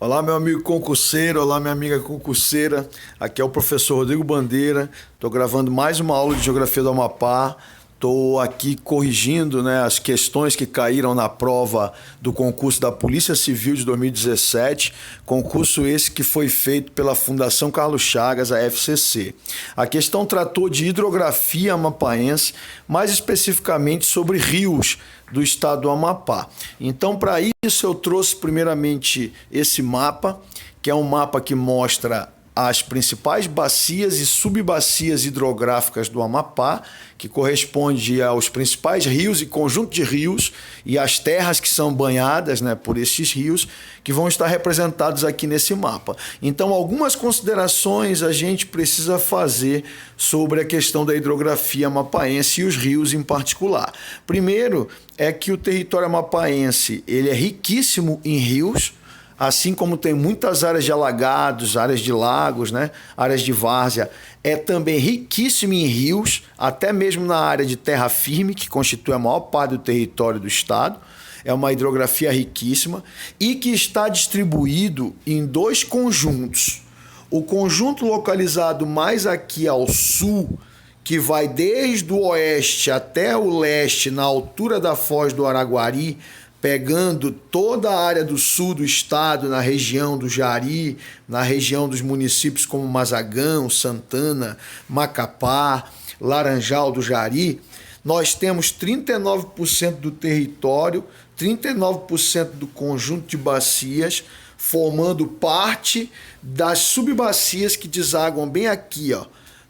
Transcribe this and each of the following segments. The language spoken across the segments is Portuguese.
Olá, meu amigo concurseiro, olá, minha amiga concurseira. Aqui é o professor Rodrigo Bandeira. Estou gravando mais uma aula de Geografia do Amapá. Estou aqui corrigindo, as questões que caíram na prova do concurso da Polícia Civil de 2017, concurso esse que foi feito pela Fundação Carlos Chagas, a FCC. A questão tratou de hidrografia amapaense, mais especificamente sobre rios do estado do Amapá. Então, para isso, eu trouxe primeiramente esse mapa, que é um mapa que mostra as principais bacias e subbacias hidrográficas do Amapá, que corresponde aos principais rios e conjunto de rios e as terras que são banhadas por esses rios, que vão estar representados aqui nesse mapa. Então, algumas considerações a gente precisa fazer sobre a questão da hidrografia amapaense e os rios em particular. Primeiro, é que o território amapaense ele é riquíssimo em rios, assim como tem muitas áreas de alagados, áreas de lagos, áreas de várzea, é também riquíssimo em rios, até mesmo na área de terra firme, que constitui a maior parte do território do estado. É uma hidrografia riquíssima e que está distribuído em dois conjuntos. O conjunto localizado mais aqui ao sul, que vai desde o oeste até o leste, na altura da Foz do Araguari, pegando toda a área do sul do estado, na região do Jari, na região dos municípios como Mazagão, Santana, Macapá, Laranjal do Jari, nós temos 39% do território, 39% do conjunto de bacias, formando parte das subbacias que desaguam bem aqui,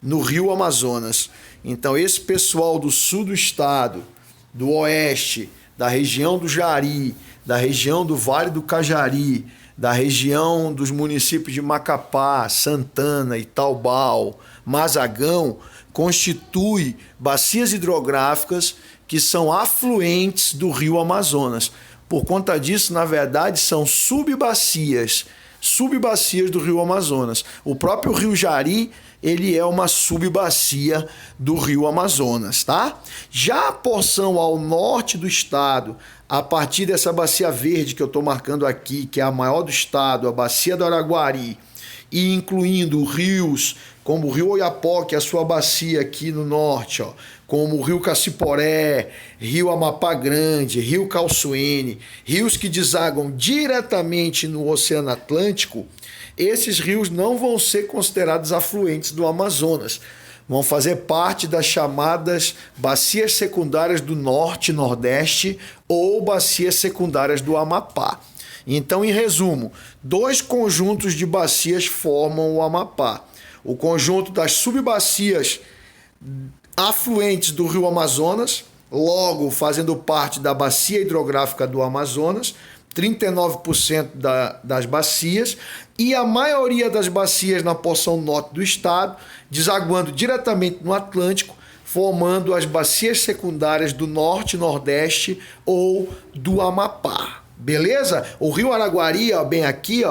no Rio Amazonas. Então, esse pessoal do sul do estado, do oeste, da região do Jari, da região do Vale do Cajari, da região dos municípios de Macapá, Santana, Itaubal, Mazagão, constitui bacias hidrográficas que são afluentes do Rio Amazonas. Por conta disso, na verdade, são subbacias do Rio Amazonas. O próprio Rio Jari, ele é uma subbacia do Rio Amazonas, tá? Já a porção ao norte do estado, a partir dessa bacia verde que eu estou marcando aqui, que é a maior do estado, a bacia do Araguari, e incluindo rios como o Rio Oiapoque, a sua bacia aqui no norte, como o Rio Cassiporé, Rio Amapá Grande, Rio Calçoene, rios que desaguam diretamente no Oceano Atlântico, esses rios não vão ser considerados afluentes do Amazonas. Vão fazer parte das chamadas bacias secundárias do Norte e Nordeste ou bacias secundárias do Amapá. Então, em resumo, dois conjuntos de bacias formam o Amapá. O conjunto das subbacias afluentes do Rio Amazonas, logo fazendo parte da bacia hidrográfica do Amazonas, 39% das bacias, e a maioria das bacias na porção norte do estado, desaguando diretamente no Atlântico, formando as bacias secundárias do Norte e Nordeste ou do Amapá. Beleza? O Rio Araguari, bem aqui,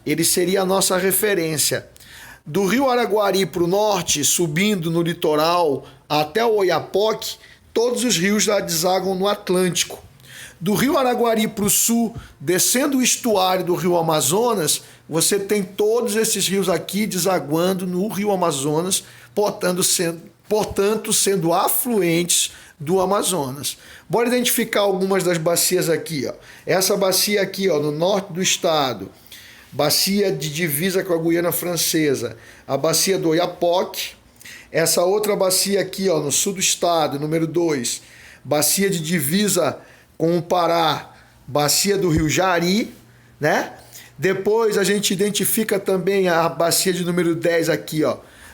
ele seria a nossa referência. Do Rio Araguari para o norte, subindo no litoral até o Oiapoque, todos os rios lá desaguam no Atlântico. Do Rio Araguari para o sul, descendo o estuário do Rio Amazonas, você tem todos esses rios aqui desaguando no Rio Amazonas, portanto sendo afluentes do Amazonas. Bora identificar algumas das bacias aqui. Essa bacia aqui, no norte do estado, bacia de divisa com a Guiana Francesa, a bacia do Oiapoque. Essa outra bacia aqui, no sul do estado, número 2, bacia de divisa com o Pará, bacia do Rio Jari, Depois a gente identifica também a bacia de número 10 aqui,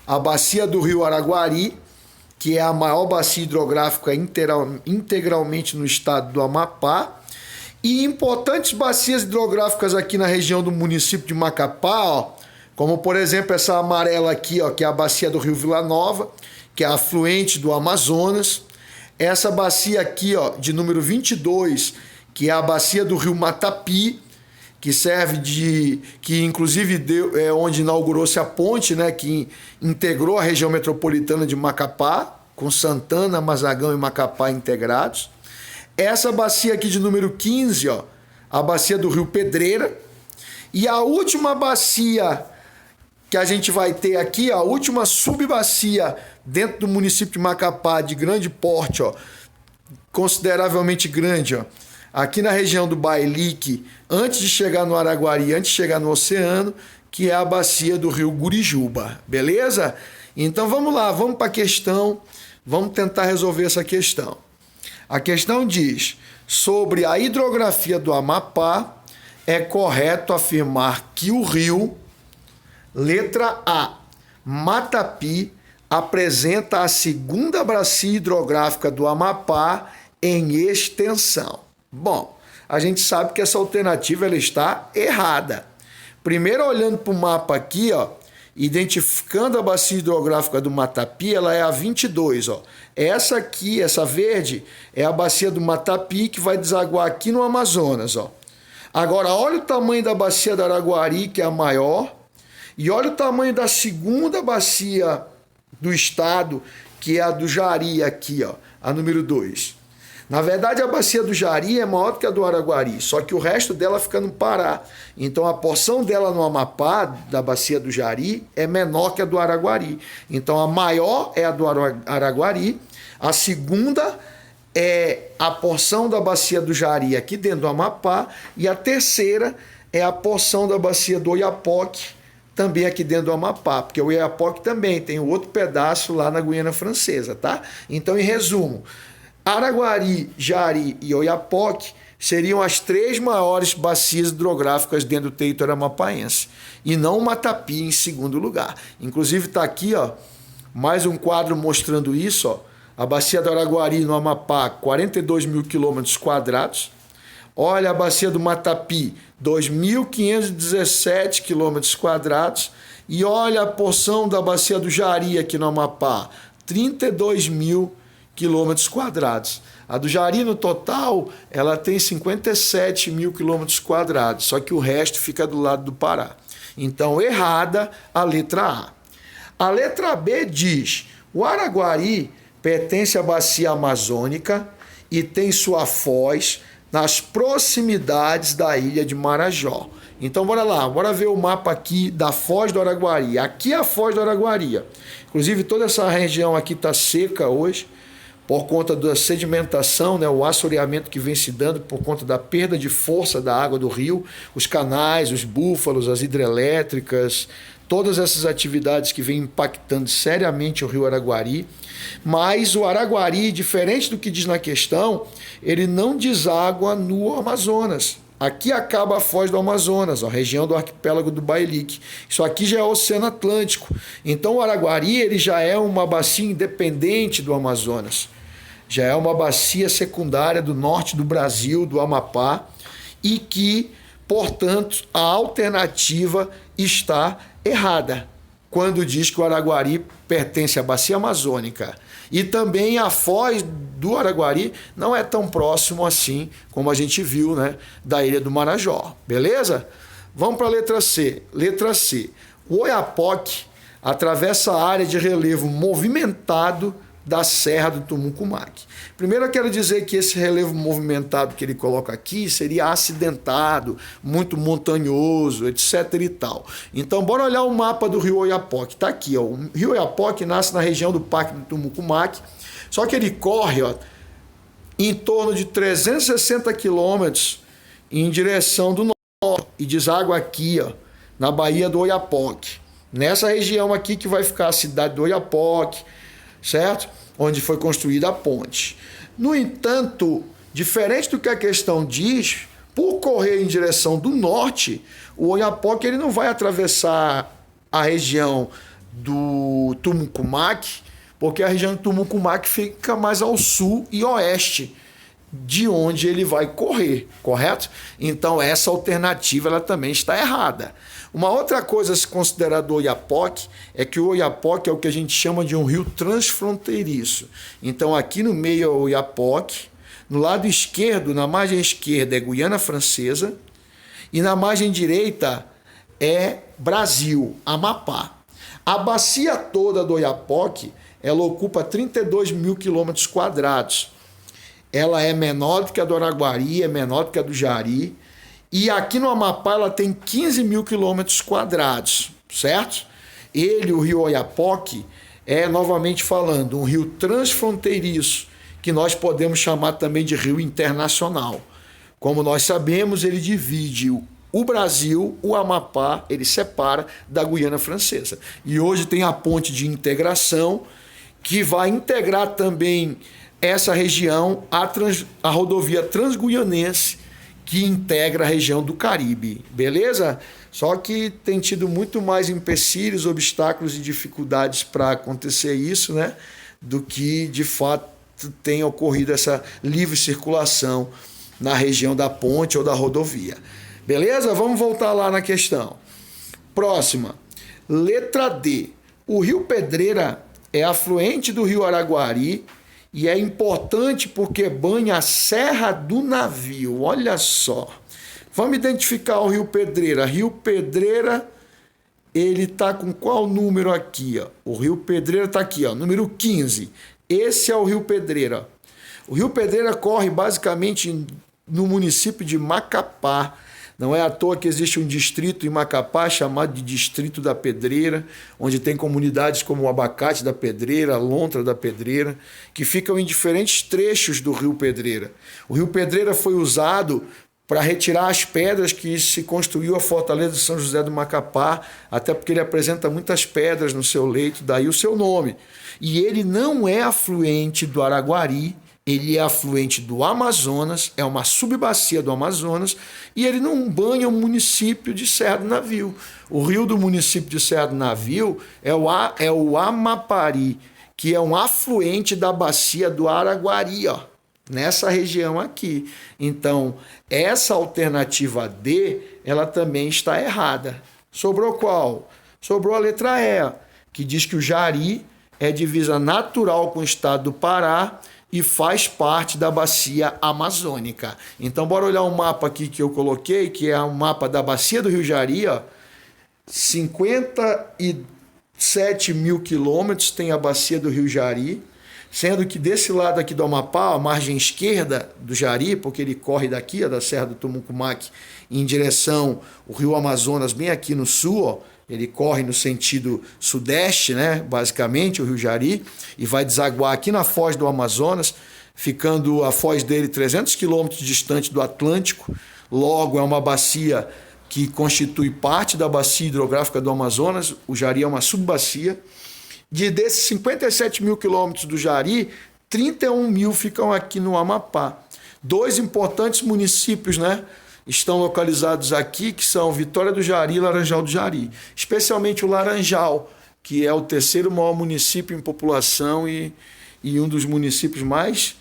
a bacia do Rio Araguari, que é a maior bacia hidrográfica integralmente no estado do Amapá, e importantes bacias hidrográficas aqui na região do município de Macapá, como por exemplo essa amarela aqui, que é a bacia do Rio Vila Nova, que é afluente do Amazonas. Essa bacia aqui, de número 22, que é a bacia do Rio Matapi, que serve que inclusive é onde inaugurou-se a ponte, que integrou a região metropolitana de Macapá, com Santana, Mazagão e Macapá integrados. Essa bacia aqui de número 15, a bacia do Rio Pedreira. E a última bacia que a gente vai ter aqui, a última subbacia dentro do município de Macapá, de grande porte, ó, consideravelmente grande, ó, aqui na região do Bailique, antes de chegar no Araguari, antes de chegar no oceano, que é a bacia do rio Gurijuba, beleza? Então vamos lá, vamos para a questão, vamos tentar resolver essa questão. A questão diz, sobre a hidrografia do Amapá, é correto afirmar que o rio, letra A, Matapi, apresenta a segunda bacia hidrográfica do Amapá em extensão. Bom, a gente sabe que essa alternativa ela está errada. Primeiro, olhando para o mapa aqui, ó, identificando a bacia hidrográfica do Matapi, ela é a 22. Ó. Essa aqui, essa verde, é a bacia do Matapi que vai desaguar aqui no Amazonas. Ó. Agora, olha o tamanho da bacia do Araguari, que é a maior, e olha o tamanho da segunda bacia do estado, que é a do Jari aqui, ó, a número 2. Na verdade, a bacia do Jari é maior do que a do Araguari, só que o resto dela fica no Pará. Então, a porção dela no Amapá, da bacia do Jari, é menor que a do Araguari. Então, a maior é a do Araguari, a segunda é a porção da bacia do Jari aqui dentro do Amapá, e a terceira é a porção da bacia do Oiapoque, também aqui dentro do Amapá, porque o Oiapoque também tem outro pedaço lá na Guiana Francesa, tá? Então, em resumo, Araguari, Jari e Oiapoque seriam as 3 maiores bacias hidrográficas dentro do território amapaense, e não o Matapi em segundo lugar. Inclusive está aqui, ó, mais um quadro mostrando isso, ó, a bacia do Araguari no Amapá, 42 mil quilômetros quadrados. Olha a bacia do Matapi, 2.517 quilômetros quadrados. E olha a porção da bacia do Jari aqui no Amapá, 32 mil quilômetros quadrados. A do Jari, no total, ela tem 57 mil quilômetros quadrados, só que o resto fica do lado do Pará. Então, errada a letra A. A letra B diz, o Araguari pertence à bacia amazônica e tem sua foz nas proximidades da ilha de Marajó. Então, bora lá, bora ver o mapa aqui da Foz do Araguari. Aqui é a Foz do Araguari. Inclusive, toda essa região aqui está seca hoje, por conta da sedimentação, né, o assoreamento que vem se dando por conta da perda de força da água do rio, os canais, os búfalos, as hidrelétricas, todas essas atividades que vêm impactando seriamente o rio Araguari. Mas o Araguari, diferente do que diz na questão, ele não deságua no Amazonas. Aqui acaba a Foz do Amazonas, a região do arquipélago do Bailique. Isso aqui já é o Oceano Atlântico. Então o Araguari ele já é uma bacia independente do Amazonas. Já é uma bacia secundária do norte do Brasil, do Amapá, e que, portanto, a alternativa está errada quando diz que o Araguari pertence à bacia amazônica. E também a Foz do Araguari não é tão próximo assim, como a gente viu, né, da ilha do Marajó. Beleza? Vamos para a letra C. Letra C. O Oiapoque atravessa a área de relevo movimentado da Serra do Tumucumaque. Primeiro eu quero dizer que esse relevo movimentado que ele coloca aqui seria acidentado, muito montanhoso, etc e tal. Então bora olhar o mapa do rio Oiapoque. Está aqui, ó. O rio Oiapoque nasce na região do Parque do Tumucumaque, só que ele corre, ó, em torno de 360 quilômetros em direção do norte e deságua aqui, ó, na Baía do Oiapoque. Nessa região aqui que vai ficar a cidade do Oiapoque, certo? Onde foi construída a ponte. No entanto, diferente do que a questão diz, por correr em direção do norte, o Oiapoque ele não vai atravessar a região do Tumucumaque, porque a região do Tumucumaque fica mais ao sul e oeste de onde ele vai correr, correto? Então essa alternativa ela também está errada. Uma outra coisa a se considerar do Oiapoque é que o Oiapoque é o que a gente chama de um rio transfronteiriço. Então aqui no meio é o Oiapoque, no lado esquerdo, na margem esquerda é Guiana Francesa e na margem direita é Brasil, Amapá. A bacia toda do Oiapoque ela ocupa 32 mil quilômetros quadrados. Ela é menor do que a do Araguari, é menor do que a do Jari, E aqui no Amapá ela tem 15 mil quilômetros quadrados, certo? O rio Oiapoque, é, novamente falando, um rio transfronteiriço, que nós podemos chamar também de rio internacional. Como nós sabemos, ele divide o Brasil, o Amapá, ele separa da Guiana Francesa. E hoje tem a ponte de integração, que vai integrar também essa região à rodovia transguianense, que integra a região do Caribe, beleza? Só que tem tido muito mais empecilhos, obstáculos e dificuldades para acontecer isso, né? Do que, de fato, tem ocorrido essa livre circulação na região da ponte ou da rodovia. Beleza? Vamos voltar lá na questão. Próxima. Letra D. O Rio Pedreira é afluente do Rio Araguari e é importante porque banha a Serra do Navio. Olha só. Vamos identificar o Rio Pedreira. Rio Pedreira, ele está com qual número aqui? Ó? O Rio Pedreira está aqui, ó, número 15. Esse é o Rio Pedreira. O Rio Pedreira corre basicamente no município de Macapá. Não é à toa que existe um distrito em Macapá chamado de Distrito da Pedreira, onde tem comunidades como o Abacate da Pedreira, a Lontra da Pedreira, que ficam em diferentes trechos do Rio Pedreira. O Rio Pedreira foi usado para retirar as pedras que se construiu a Fortaleza de São José do Macapá, até porque ele apresenta muitas pedras no seu leito, daí o seu nome. E ele não é afluente do Araguari, ele é afluente do Amazonas, é uma subbacia do Amazonas, e ele não banha o município de Serra do Navio. O rio do município de Serra do Navio é o Amapari, que é um afluente da bacia do Araguari, ó, nessa região aqui. Então, essa alternativa D, ela também está errada. Sobrou qual? Sobrou a letra E, que diz que o Jari é divisa natural com o estado do Pará e faz parte da bacia amazônica. Então, bora olhar um mapa aqui que eu coloquei, que é um mapa da bacia do Rio Jari, ó. 57 mil quilômetros tem a bacia do Rio Jari, sendo que desse lado aqui do Amapá, a margem esquerda do Jari, porque ele corre daqui, ó, da Serra do Tumucumaque, em direção ao Rio Amazonas, bem aqui no sul, ó, ele corre no sentido sudeste, né, basicamente, o Rio Jari, e vai desaguar aqui na foz do Amazonas, ficando a foz dele 300 quilômetros distante do Atlântico. Logo, é uma bacia que constitui parte da bacia hidrográfica do Amazonas. O Jari é uma subbacia. Desses 57 mil quilômetros do Jari, 31 mil ficam aqui no Amapá. Dois importantes municípios, né, estão localizados aqui, que são Vitória do Jari e Laranjal do Jari. Especialmente o Laranjal, que é o terceiro maior município em população e um dos municípios mais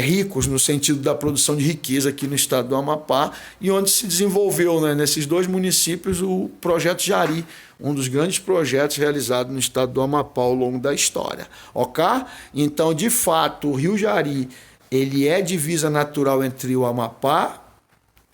ricos no sentido da produção de riqueza aqui no estado do Amapá, e onde se desenvolveu, né, nesses dois municípios, o Projeto Jari, um dos grandes projetos realizados no estado do Amapá ao longo da história. Ok? Então, de fato, o Rio Jari, ele é divisa natural entre o Amapá,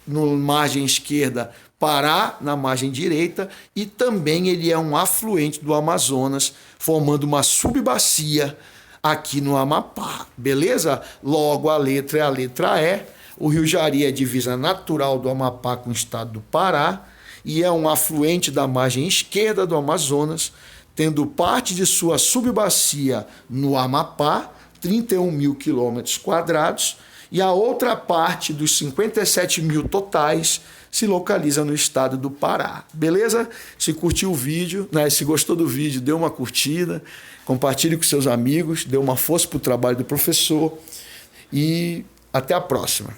na margem esquerda, Pará na margem direita, e também ele é um afluente do Amazonas, formando uma subbacia aqui no Amapá, beleza? Logo, a letra é a letra E. O Rio Jari é divisa natural do Amapá com o estado do Pará e é um afluente da margem esquerda do Amazonas, tendo parte de sua subbacia no Amapá, 31 mil quilômetros quadrados, e a outra parte dos 57 mil totais se localiza no estado do Pará. Beleza? Se curtiu o vídeo, né? Se gostou do vídeo, dê uma curtida, compartilhe com seus amigos, dê uma força para o trabalho do professor e até a próxima.